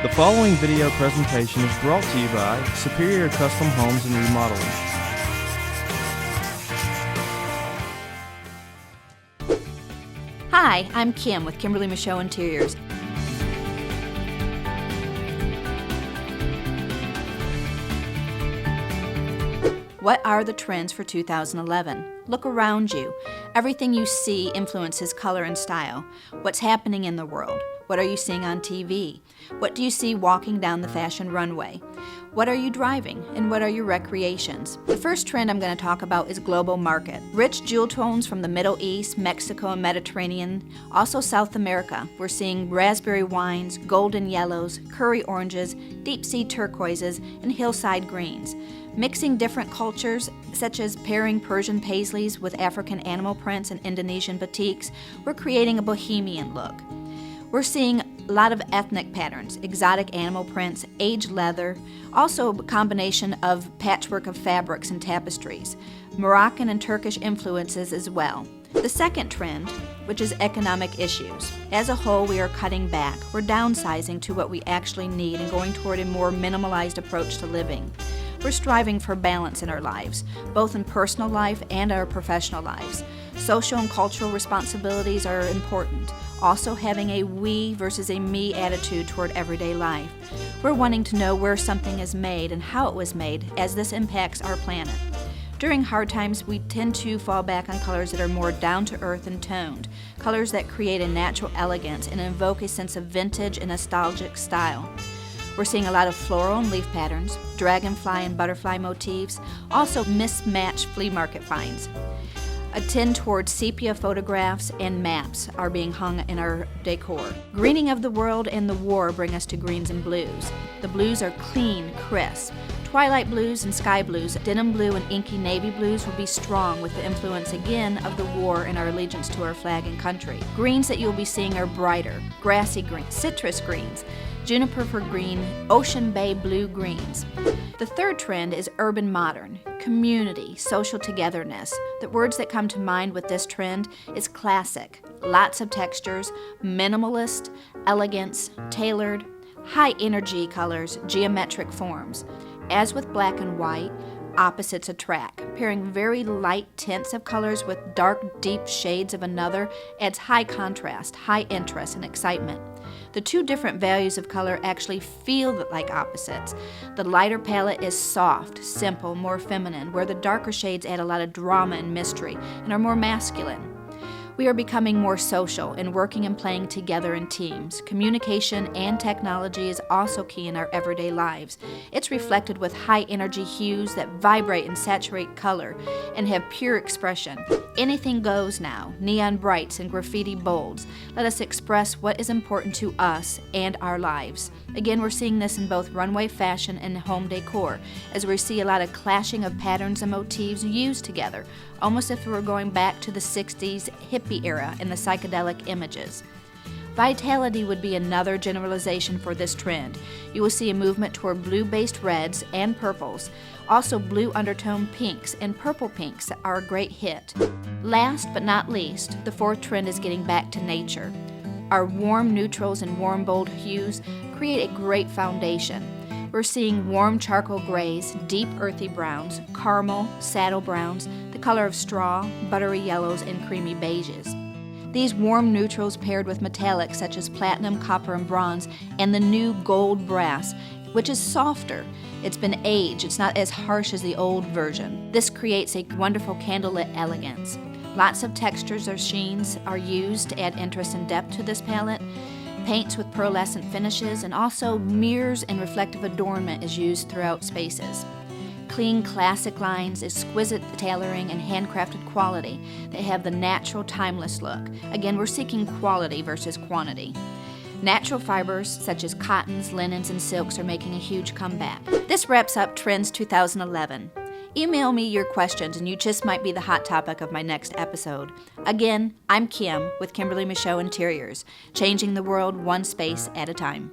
The following video presentation is brought to you by Superior Custom Homes and Remodeling. Hi, I'm Kim with Michaud Interiors. What are the trends for 2011? Look around you. Everything you see influences color and style. What's happening in the world? What are you seeing on TV? What do you see walking down the fashion runway? What are you driving, and what are your recreations? The first trend I'm going to talk about is global market. Rich jewel tones from the Middle East, Mexico, and Mediterranean, also South America. We're seeing raspberry wines, golden yellows, curry oranges, deep sea turquoises, and hillside greens. Mixing different cultures, such as pairing Persian paisleys with African animal prints and Indonesian batiks, we're creating a bohemian look. We're seeing a lot of ethnic patterns, exotic animal prints, aged leather, also a combination of patchwork of fabrics and tapestries, Moroccan and Turkish influences as well. The second trend, which is economic issues. As a whole, we are cutting back. We're downsizing to what we actually need and going toward a more minimalized approach to living. We're striving for balance in our lives, both in personal life and our professional lives. Social and cultural responsibilities are important. Also having a we versus a me attitude toward everyday life. We're wanting to know where something is made and how it was made, as this impacts our planet. During hard times, we tend to fall back on colors that are more down-to-earth and toned, colors that create a natural elegance and invoke a sense of vintage and nostalgic style. We're seeing a lot of floral and leaf patterns, dragonfly and butterfly motifs, also mismatched flea market finds. A tend towards sepia photographs and maps are being hung in our decor. Greening of the world and the war bring us to greens and blues. The blues are clean, crisp. Twilight blues and sky blues, denim blue and inky navy blues will be strong with the influence again of the war and our allegiance to our flag and country. Greens that you'll be seeing are brighter, grassy greens, citrus greens, juniper for green, ocean bay blue greens. The third trend is urban modern, community, social togetherness. The words that come to mind with this trend is classic, lots of textures, minimalist, elegance, tailored, high energy colors, geometric forms. As with black and white, opposites attract. Pairing very light tints of colors with dark, deep shades of another adds high contrast, high interest, and excitement. The two different values of color actually feel like opposites. The lighter palette is soft, simple, more feminine, where the darker shades add a lot of drama and mystery and are more masculine. We are becoming more social and working and playing together in teams. Communication and technology is also key in our everyday lives. It's reflected with high energy hues that vibrate and saturate color and have pure expression. Anything goes now, neon brights and graffiti bolds. Let us express what is important to us and our lives. Again, we're seeing this in both runway fashion and home decor, as we see a lot of clashing of patterns and motifs used together, almost if we were going back to the 60s hippie era in the psychedelic images. Vitality would be another generalization for this trend. You will see a movement toward blue-based reds and purples. Also, blue undertone pinks and purple pinks are a great hit. Last but not least, the fourth trend is getting back to nature. Our warm neutrals and warm bold hues create a great foundation. We're seeing warm charcoal grays, deep earthy browns, caramel, saddle browns, the color of straw, buttery yellows, and creamy beiges. These warm neutrals paired with metallics such as platinum, copper, and bronze, and the new gold brass, which is softer. It's been aged, it's not as harsh as the old version. This creates a wonderful candlelit elegance. Lots of textures or sheens are used to add interest and depth to this palette. Paints with pearlescent finishes, and also mirrors and reflective adornment is used throughout spaces. Clean classic lines, exquisite tailoring, and handcrafted quality that have the natural, timeless look. Again, we're seeking quality versus quantity. Natural fibers such as cottons, linens, and silks are making a huge comeback. This wraps up Trends 2011. Email me your questions and you just might be the hot topic of my next episode. Again, I'm Kim with Michaud Interiors, changing the world one space at a time.